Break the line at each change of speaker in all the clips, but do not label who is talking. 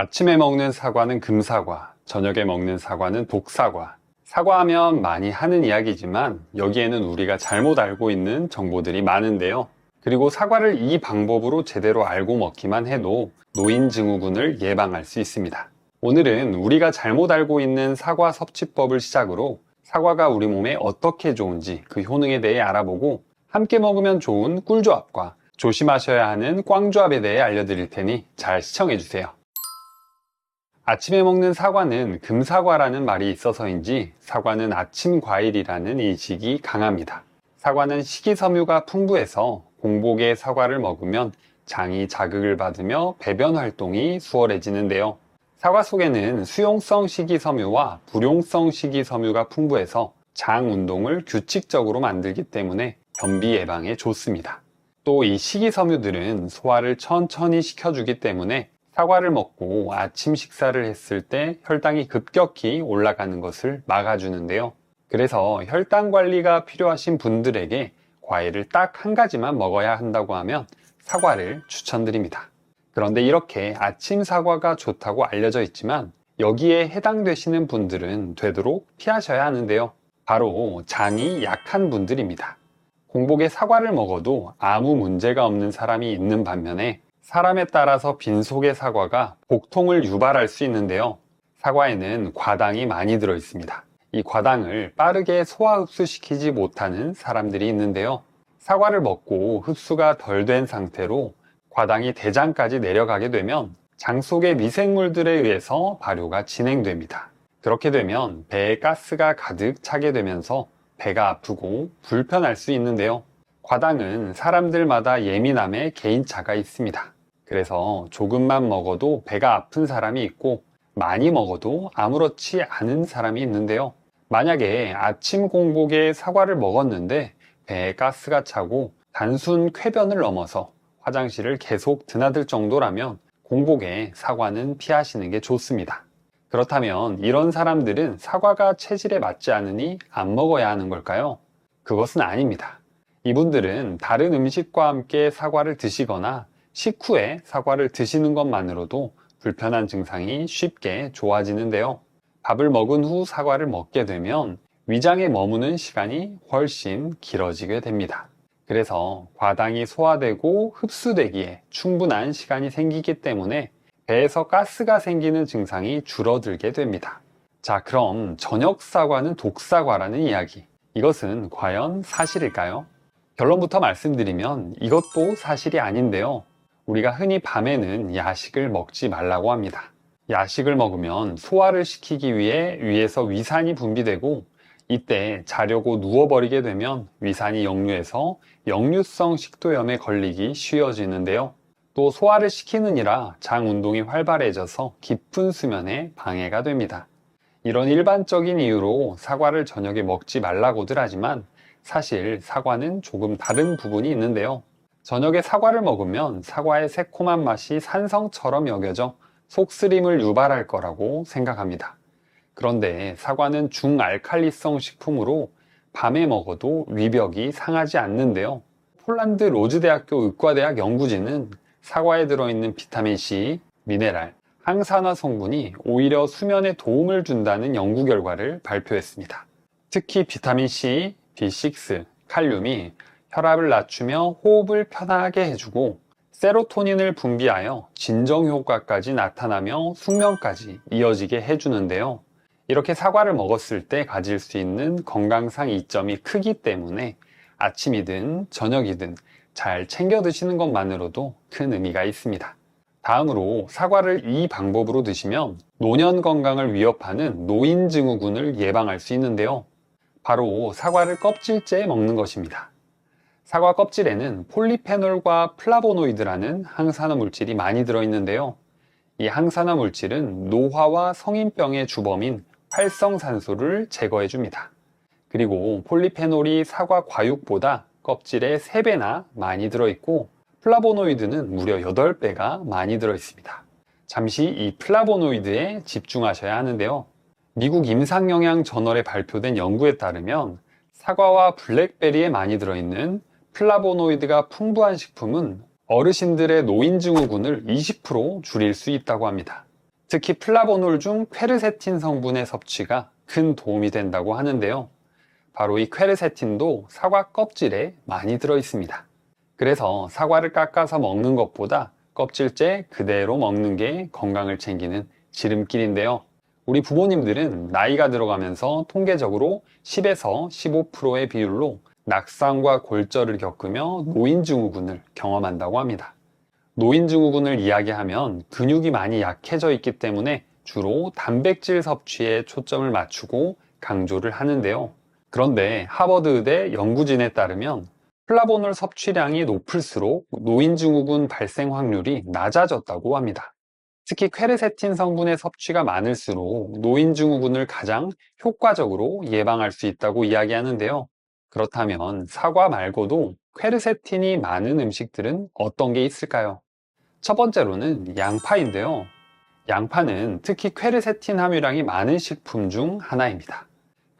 아침에 먹는 사과는 금사과, 저녁에 먹는 사과는 독사과. 사과하면 많이 하는 이야기지만 여기에는 우리가 잘못 알고 있는 정보들이 많은데요. 그리고 사과를 이 방법으로 제대로 알고 먹기만 해도 노인증후군을 예방할 수 있습니다. 오늘은 우리가 잘못 알고 있는 사과 섭취법을 시작으로 사과가 우리 몸에 어떻게 좋은지 그 효능에 대해 알아보고 함께 먹으면 좋은 꿀조합과 조심하셔야 하는 꽝조합에 대해 알려드릴 테니 잘 시청해주세요. 아침에 먹는 사과는 금사과라는 말이 있어서인지 사과는 아침 과일이라는 인식이 강합니다. 사과는 식이섬유가 풍부해서 공복에 사과를 먹으면 장이 자극을 받으며 배변 활동이 수월해지는데요. 사과 속에는 수용성 식이섬유와 불용성 식이섬유가 풍부해서 장 운동을 규칙적으로 만들기 때문에 변비 예방에 좋습니다. 또 이 식이섬유들은 소화를 천천히 시켜주기 때문에 사과를 먹고 아침 식사를 했을 때 혈당이 급격히 올라가는 것을 막아주는데요. 그래서 혈당 관리가 필요하신 분들에게 과일을 딱 한 가지만 먹어야 한다고 하면 사과를 추천드립니다. 그런데 이렇게 아침 사과가 좋다고 알려져 있지만 여기에 해당되시는 분들은 되도록 피하셔야 하는데요. 바로 장이 약한 분들입니다. 공복에 사과를 먹어도 아무 문제가 없는 사람이 있는 반면에 사람에 따라서 빈속의 사과가 복통을 유발할 수 있는데요. 사과에는 과당이 많이 들어 있습니다. 이 과당을 빠르게 소화 흡수시키지 못하는 사람들이 있는데요. 사과를 먹고 흡수가 덜 된 상태로 과당이 대장까지 내려가게 되면 장 속의 미생물들에 의해서 발효가 진행됩니다. 그렇게 되면 배에 가스가 가득 차게 되면서 배가 아프고 불편할 수 있는데요. 과당은 사람들마다 예민함의 개인차가 있습니다. 그래서 조금만 먹어도 배가 아픈 사람이 있고 많이 먹어도 아무렇지 않은 사람이 있는데요. 만약에 아침 공복에 사과를 먹었는데 배에 가스가 차고 단순 쾌변을 넘어서 화장실을 계속 드나들 정도라면 공복에 사과는 피하시는 게 좋습니다. 그렇다면 이런 사람들은 사과가 체질에 맞지 않으니 안 먹어야 하는 걸까요? 그것은 아닙니다. 이분들은 다른 음식과 함께 사과를 드시거나 식후에 사과를 드시는 것만으로도 불편한 증상이 쉽게 좋아지는데요. 밥을 먹은 후 사과를 먹게 되면 위장에 머무는 시간이 훨씬 길어지게 됩니다. 그래서 과당이 소화되고 흡수되기에 충분한 시간이 생기기 때문에 배에서 가스가 생기는 증상이 줄어들게 됩니다. 자, 그럼 저녁 사과는 독사과라는 이야기. 이것은 과연 사실일까요? 결론부터 말씀드리면 이것도 사실이 아닌데요. 우리가 흔히 밤에는 야식을 먹지 말라고 합니다. 야식을 먹으면 소화를 시키기 위해 위에서 위산이 분비되고 이때 자려고 누워버리게 되면 위산이 역류해서 역류성 식도염에 걸리기 쉬워지는데요. 또 소화를 시키느니라 장 운동이 활발해져서 깊은 수면에 방해가 됩니다. 이런 일반적인 이유로 사과를 저녁에 먹지 말라고들 하지만 사실 사과는 조금 다른 부분이 있는데요. 저녁에 사과를 먹으면 사과의 새콤한 맛이 산성처럼 여겨져 속쓰림을 유발할 거라고 생각합니다. 그런데 사과는 중알칼리성 식품으로 밤에 먹어도 위벽이 상하지 않는데요. 폴란드 로즈대학교 의과대학 연구진은 사과에 들어있는 비타민C, 미네랄, 항산화 성분이 오히려 수면에 도움을 준다는 연구 결과를 발표했습니다. 특히 비타민C, B6, 칼륨이 혈압을 낮추며 호흡을 편하게 해주고 세로토닌을 분비하여 진정 효과까지 나타나며 숙면까지 이어지게 해주는데요. 이렇게 사과를 먹었을 때 가질 수 있는 건강상 이점이 크기 때문에 아침이든 저녁이든 잘 챙겨 드시는 것만으로도 큰 의미가 있습니다. 다음으로 사과를 이 방법으로 드시면 노년 건강을 위협하는 노인증후군을 예방할 수 있는데요. 바로 사과를 껍질째 먹는 것입니다. 사과 껍질에는 폴리페놀과 플라보노이드라는 항산화 물질이 많이 들어있는데요. 이 항산화 물질은 노화와 성인병의 주범인 활성산소를 제거해줍니다. 그리고 폴리페놀이 사과 과육보다 껍질에 3배나 많이 들어있고 플라보노이드는 무려 8배가 많이 들어있습니다. 잠시 이 플라보노이드에 집중하셔야 하는데요. 미국 임상영양 저널에 발표된 연구에 따르면 사과와 블랙베리에 많이 들어있는 플라보노이드가 풍부한 식품은 어르신들의 노인증후군을 20% 줄일 수 있다고 합니다. 특히 플라보놀 중 퀘르세틴 성분의 섭취가 큰 도움이 된다고 하는데요. 바로 이 퀘르세틴도 사과 껍질에 많이 들어 있습니다. 그래서 사과를 깎아서 먹는 것보다 껍질째 그대로 먹는 게 건강을 챙기는 지름길인데요. 우리 부모님들은 나이가 들어가면서 통계적으로 10에서 15%의 비율로 낙상과 골절을 겪으며 노인증후군을 경험한다고 합니다. 노인증후군을 이야기하면 근육이 많이 약해져 있기 때문에 주로 단백질 섭취에 초점을 맞추고 강조를 하는데요. 그런데 하버드 의대 연구진에 따르면 플라보놀 섭취량이 높을수록 노인증후군 발생 확률이 낮아졌다고 합니다. 특히 퀘르세틴 성분의 섭취가 많을수록 노인증후군을 가장 효과적으로 예방할 수 있다고 이야기하는데요. 그렇다면 사과 말고도 퀘르세틴이 많은 음식들은 어떤 게 있을까요? 첫 번째로는 양파인데요. 양파는 특히 퀘르세틴 함유량이 많은 식품 중 하나입니다.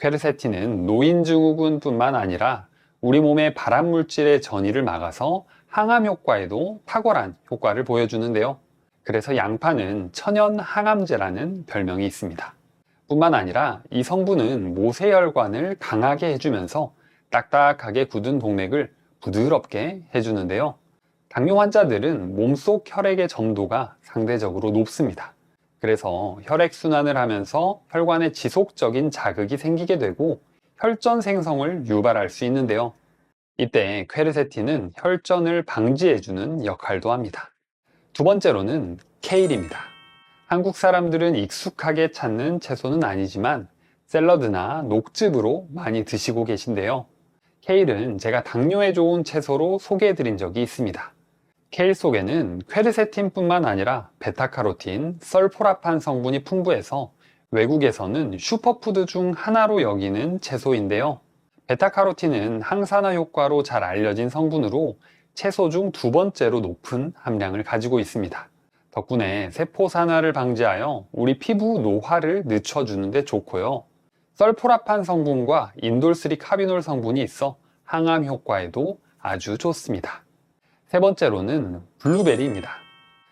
퀘르세틴은 노인증후군뿐만 아니라 우리 몸의 발암물질의 전이를 막아서 항암 효과에도 탁월한 효과를 보여주는데요. 그래서 양파는 천연 항암제라는 별명이 있습니다. 뿐만 아니라 이 성분은 모세혈관을 강하게 해주면서 딱딱하게 굳은 동맥을 부드럽게 해주는데요. 당뇨 환자들은 몸속 혈액의 점도가 상대적으로 높습니다. 그래서 혈액순환을 하면서 혈관에 지속적인 자극이 생기게 되고 혈전 생성을 유발할 수 있는데요. 이때 퀘르세틴은 혈전을 방지해주는 역할도 합니다. 두 번째로는 케일입니다. 한국 사람들은 익숙하게 찾는 채소는 아니지만 샐러드나 녹즙으로 많이 드시고 계신데요. 케일은 제가 당뇨에 좋은 채소로 소개해드린 적이 있습니다. 케일 속에는 퀘르세틴뿐만 아니라 베타카로틴, 설포라판 성분이 풍부해서 외국에서는 슈퍼푸드 중 하나로 여기는 채소인데요. 베타카로틴은 항산화 효과로 잘 알려진 성분으로 채소 중 두 번째로 높은 함량을 가지고 있습니다. 덕분에 세포 산화를 방지하여 우리 피부 노화를 늦춰주는 데 좋고요. 설포라판 성분과 인돌3 카비놀 성분이 있어 항암 효과에도 아주 좋습니다. 세 번째로는 블루베리입니다.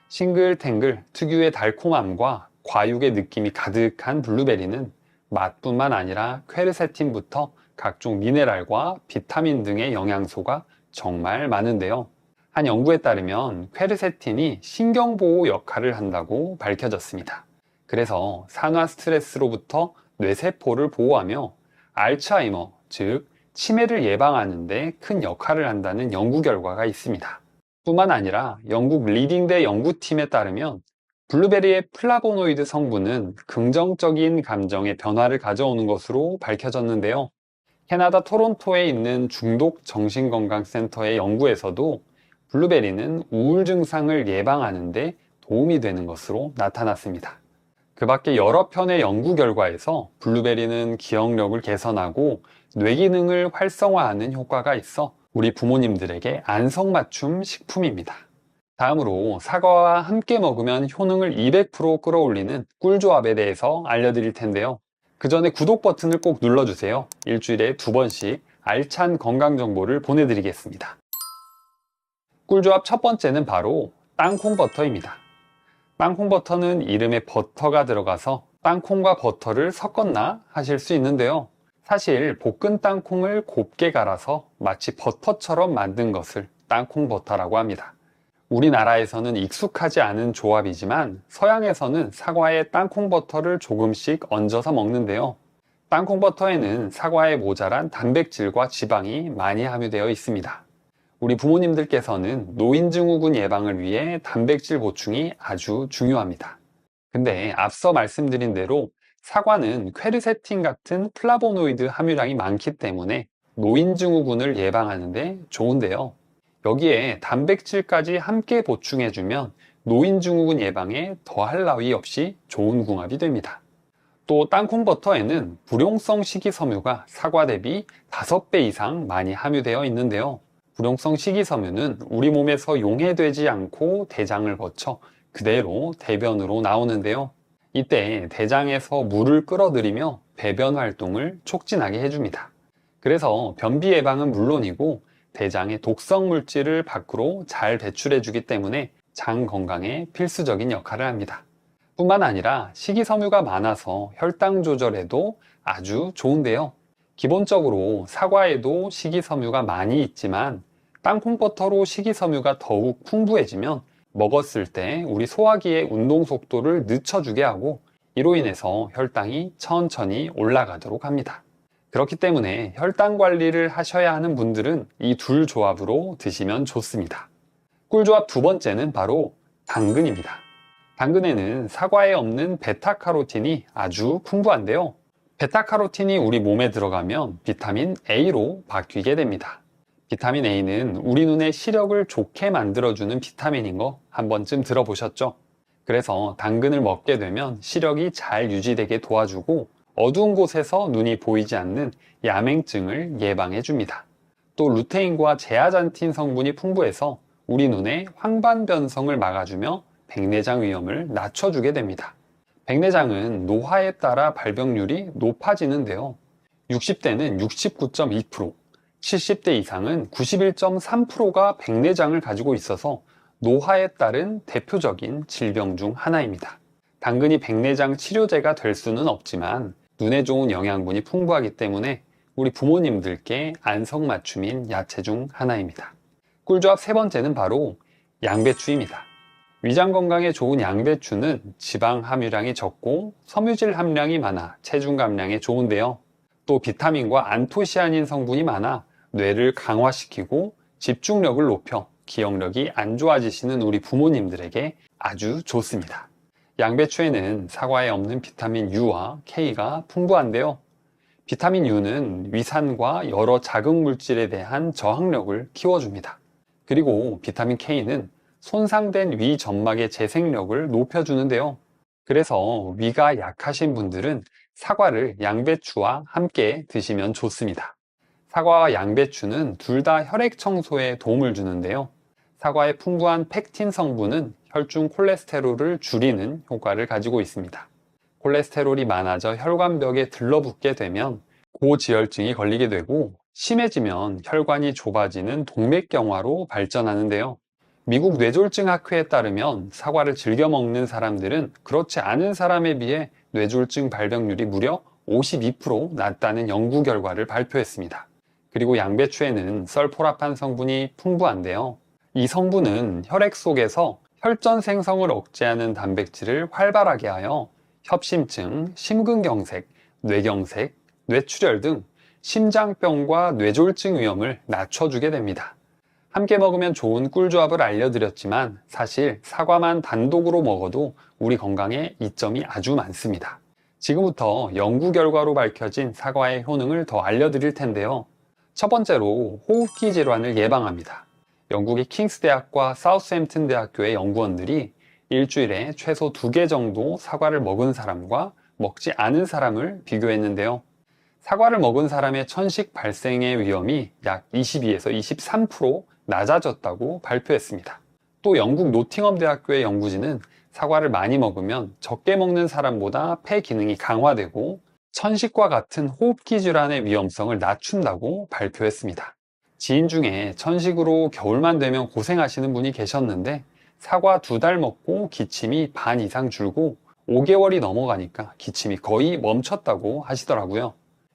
싱글탱글 특유의 달콤함과 과육의 느낌이 가득한 블루베리는 맛뿐만 아니라 퀘르세틴부터 각종 미네랄과 비타민 등의 영양소가 정말 많은데요. 한 연구에 따르면 퀘르세틴이 신경보호 역할을 한다고 밝혀졌습니다. 그래서 산화 스트레스로부터 뇌세포를 보호하며 알츠하이머, 즉 치매를 예방하는 데 큰 역할을 한다는 연구 결과가 있습니다. 뿐만 아니라 영국 리딩대 연구팀에 따르면 블루베리의 플라보노이드 성분은 긍정적인 감정의 변화를 가져오는 것으로 밝혀졌는데요. 캐나다 토론토에 있는 중독정신건강센터의 연구에서도 블루베리는 우울 증상을 예방하는 데 도움이 되는 것으로 나타났습니다. 그 밖에 여러 편의 연구 결과에서 블루베리는 기억력을 개선하고 뇌기능을 활성화하는 효과가 있어 우리 부모님들에게 안성맞춤 식품입니다. 다음으로 사과와 함께 먹으면 효능을 200% 끌어올리는 꿀조합에 대해서 알려드릴 텐데요. 그 전에 구독 버튼을 꼭 눌러주세요. 일주일에 2번씩 알찬 건강 정보를 보내드리겠습니다. 꿀조합 첫 번째는 바로 땅콩버터입니다. 땅콩버터는 이름에 버터가 들어가서 땅콩과 버터를 섞었나 하실 수 있는데요. 사실 볶은 땅콩을 곱게 갈아서 마치 버터처럼 만든 것을 땅콩버터라고 합니다. 우리나라에서는 익숙하지 않은 조합이지만 서양에서는 사과에 땅콩버터를 조금씩 얹어서 먹는데요. 땅콩버터에는 사과에 모자란 단백질과 지방이 많이 함유되어 있습니다. 우리 부모님들께서는 노인증후군 예방을 위해 단백질 보충이 아주 중요합니다. 근데 앞서 말씀드린 대로 사과는 퀘르세틴 같은 플라보노이드 함유량이 많기 때문에 노인증후군을 예방하는 데 좋은데요. 여기에 단백질까지 함께 보충해주면 노인증후군 예방에 더할 나위 없이 좋은 궁합이 됩니다. 또 땅콩버터에는 불용성 식이섬유가 사과 대비 5배 이상 많이 함유되어 있는데요. 불용성 식이섬유는 우리 몸에서 용해되지 않고 대장을 거쳐 그대로 대변으로 나오는데요. 이때 대장에서 물을 끌어들이며 배변 활동을 촉진하게 해줍니다. 그래서 변비 예방은 물론이고 대장의 독성 물질을 밖으로 잘 배출해주기 때문에 장 건강에 필수적인 역할을 합니다. 뿐만 아니라 식이섬유가 많아서 혈당 조절에도 아주 좋은데요. 기본적으로 사과에도 식이섬유가 많이 있지만 땅콩버터로 식이섬유가 더욱 풍부해지면 먹었을 때 우리 소화기의 운동 속도를 늦춰주게 하고 이로 인해서 혈당이 천천히 올라가도록 합니다. 그렇기 때문에 혈당 관리를 하셔야 하는 분들은 이 둘 조합으로 드시면 좋습니다. 꿀조합 두 번째는 바로 당근입니다. 당근에는 사과에 없는 베타카로틴이 아주 풍부한데요. 베타카로틴이 우리 몸에 들어가면 비타민 A로 바뀌게 됩니다. 비타민 A는 우리 눈의 시력을 좋게 만들어주는 비타민인 거 한 번쯤 들어보셨죠? 그래서 당근을 먹게 되면 시력이 잘 유지되게 도와주고 어두운 곳에서 눈이 보이지 않는 야맹증을 예방해 줍니다. 또 루테인과 제아잔틴 성분이 풍부해서 우리 눈의 황반 변성을 막아주며 백내장 위험을 낮춰주게 됩니다. 백내장은 노화에 따라 발병률이 높아지는데요. 60대는 69.2%, 70대 이상은 91.3%가 백내장을 가지고 있어서 노화에 따른 대표적인 질병 중 하나입니다. 당근이 백내장 치료제가 될 수는 없지만 눈에 좋은 영양분이 풍부하기 때문에 우리 부모님들께 안성맞춤인 야채 중 하나입니다. 꿀조합 세 번째는 바로 양배추입니다. 위장 건강에 좋은 양배추는 지방 함유량이 적고 섬유질 함량이 많아 체중 감량에 좋은데요. 또 비타민과 안토시아닌 성분이 많아 뇌를 강화시키고 집중력을 높여 기억력이 안 좋아지시는 우리 부모님들에게 아주 좋습니다. 양배추에는 사과에 없는 비타민 U와 K가 풍부한데요. 비타민 U는 위산과 여러 자극 물질에 대한 저항력을 키워줍니다. 그리고 비타민 K는 손상된 위 점막의 재생력을 높여주는데요. 그래서 위가 약하신 분들은 사과를 양배추와 함께 드시면 좋습니다. 사과와 양배추는 둘 다 혈액 청소에 도움을 주는데요. 사과의 풍부한 펙틴 성분은 혈중 콜레스테롤을 줄이는 효과를 가지고 있습니다. 콜레스테롤이 많아져 혈관벽에 들러붙게 되면 고지혈증이 걸리게 되고 심해지면 혈관이 좁아지는 동맥경화로 발전하는데요. 미국 뇌졸중 학회에 따르면 사과를 즐겨 먹는 사람들은 그렇지 않은 사람에 비해 뇌졸중 발병률이 무려 52% 낮다는 연구 결과를 발표했습니다. 그리고 양배추에는 설포라판 성분이 풍부한데요. 이 성분은 혈액 속에서 혈전 생성을 억제하는 단백질을 활발하게 하여 협심증, 심근경색, 뇌경색, 뇌출혈 등 심장병과 뇌졸중 위험을 낮춰주게 됩니다. 함께 먹으면 좋은 꿀조합을 알려드렸지만 사실 사과만 단독으로 먹어도 우리 건강에 이점이 아주 많습니다. 지금부터 연구 결과로 밝혀진 사과의 효능을 더 알려드릴 텐데요. 첫 번째로 호흡기 질환을 예방합니다. 영국의 킹스 대학과 사우스햄튼 대학교의 연구원들이 일주일에 최소 2개 정도 사과를 먹은 사람과 먹지 않은 사람을 비교했는데요. 사과를 먹은 사람의 천식 발생의 위험이 약 22에서 23% 낮아졌다고 발표했습니다. 또 영국 노팅엄 대학교의 연구진은 사과를 많이 먹으면 적게 먹는 사람보다 폐 기능이 강화되고 천식과 같은 호흡기 질환의 위험성을 낮춘다고 발표했습니다. 지인 중에 천식으로 겨울만 되면 고생하시는 분이 계셨는데 사과 2달 먹고 기침이 반 이상 줄고 5개월이 넘어가니까 기침이 거의 멈췄다고 하시더라고요.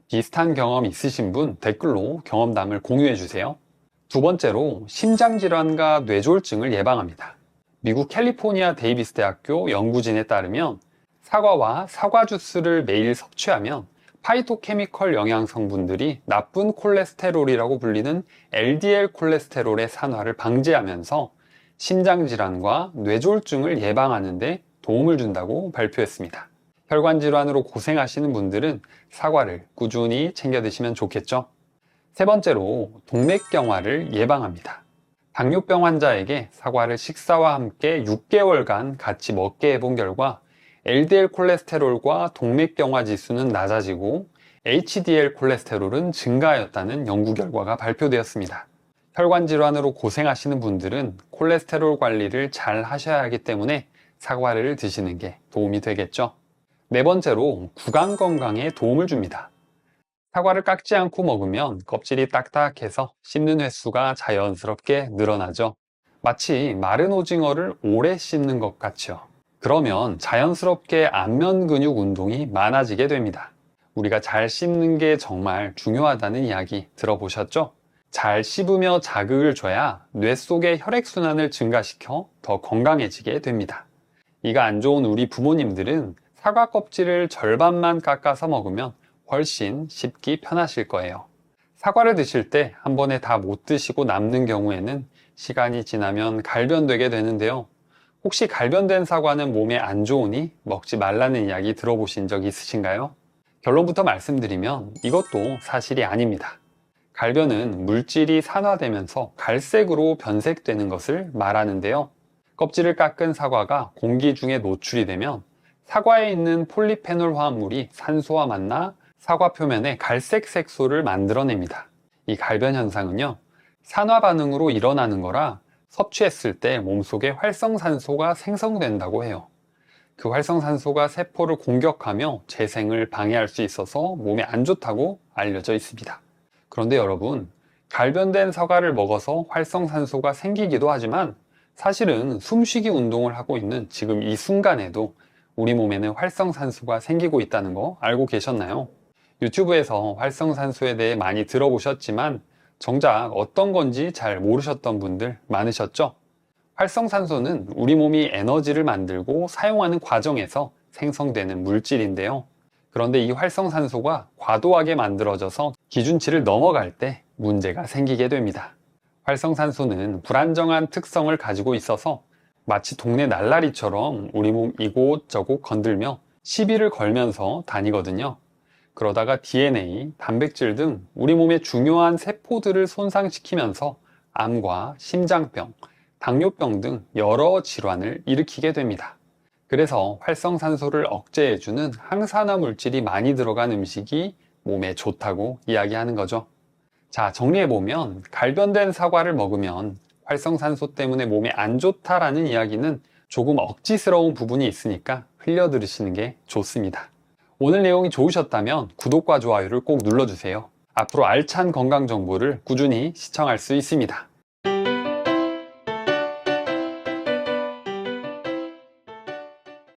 비슷한 경험 있으신 분 댓글로 경험담을 공유해 주세요. 두 번째로 심장질환과 뇌졸중을 예방합니다. 미국 캘리포니아 데이비스 대학교 연구진에 따르면 사과와 사과 주스를 매일 섭취하면 파이토케미컬 영양 성분들이 나쁜 콜레스테롤이라고 불리는 LDL 콜레스테롤의 산화를 방지하면서 심장질환과 뇌졸중을 예방하는 데 도움을 준다고 발표했습니다. 혈관 질환으로 고생하시는 분들은 사과를 꾸준히 챙겨 드시면 좋겠죠. 세 번째로 동맥경화를 예방합니다. 당뇨병 환자에게 사과를 식사와 함께 6개월간 같이 먹게 해본 결과 LDL 콜레스테롤과 동맥경화 지수는 낮아지고 HDL 콜레스테롤은 증가하였다는 연구 결과가 발표되었습니다. 혈관 질환으로 고생하시는 분들은 콜레스테롤 관리를 잘 하셔야 하기 때문에 사과를 드시는 게 도움이 되겠죠. 네 번째로 구강 건강에 도움을 줍니다. 사과를 깎지 않고 먹으면 껍질이 딱딱해서 씹는 횟수가 자연스럽게 늘어나죠. 마치 마른 오징어를 오래 씹는 것 같죠. 그러면 자연스럽게 안면 근육 운동이 많아지게 됩니다. 우리가 잘 씹는 게 정말 중요하다는 이야기 들어보셨죠? 잘 씹으며 자극을 줘야 뇌 속의 혈액순환을 증가시켜 더 건강해지게 됩니다. 이가 안 좋은 우리 부모님들은 사과 껍질을 절반만 깎아서 먹으면 훨씬 씹기 편하실 거예요. 사과를 드실 때 한 번에 다 못 드시고 남는 경우에는 시간이 지나면 갈변되게 되는데요. 혹시 갈변된 사과는 몸에 안 좋으니 먹지 말라는 이야기 들어보신 적 있으신가요? 결론부터 말씀드리면 이것도 사실이 아닙니다. 갈변은 물질이 산화되면서 갈색으로 변색되는 것을 말하는데요. 껍질을 깎은 사과가 공기 중에 노출이 되면 사과에 있는 폴리페놀 화합물이 산소와 만나 사과 표면에 갈색 색소를 만들어냅니다. 이 갈변 현상은요, 산화 반응으로 일어나는 거라 섭취했을 때 몸속에 활성산소가 생성된다고 해요. 그 활성산소가 세포를 공격하며 재생을 방해할 수 있어서 몸에 안 좋다고 알려져 있습니다. 그런데 여러분, 갈변된 사과를 먹어서 활성산소가 생기기도 하지만 사실은 숨쉬기 운동을 하고 있는 지금 이 순간에도 우리 몸에는 활성산소가 생기고 있다는 거 알고 계셨나요? 유튜브에서 활성산소에 대해 많이 들어보셨지만 정작 어떤 건지 잘 모르셨던 분들 많으셨죠? 활성산소는 우리 몸이 에너지를 만들고 사용하는 과정에서 생성되는 물질인데요. 그런데 이 활성산소가 과도하게 만들어져서 기준치를 넘어갈 때 문제가 생기게 됩니다. 활성산소는 불안정한 특성을 가지고 있어서 마치 동네 날라리처럼 우리 몸 이곳저곳 건들며 시비를 걸면서 다니거든요. 그러다가 DNA, 단백질 등 우리 몸의 중요한 세포들을 손상시키면서 암과 심장병, 당뇨병 등 여러 질환을 일으키게 됩니다. 그래서 활성산소를 억제해주는 항산화 물질이 많이 들어간 음식이 몸에 좋다고 이야기하는 거죠. 자, 정리해보면 갈변된 사과를 먹으면 활성산소 때문에 몸에 안 좋다라는 이야기는 조금 억지스러운 부분이 있으니까 흘려 들으시는 게 좋습니다. 오늘 내용이 좋으셨다면 구독과 좋아요를 꼭 눌러주세요. 앞으로 알찬 건강 정보를 꾸준히 시청할 수 있습니다.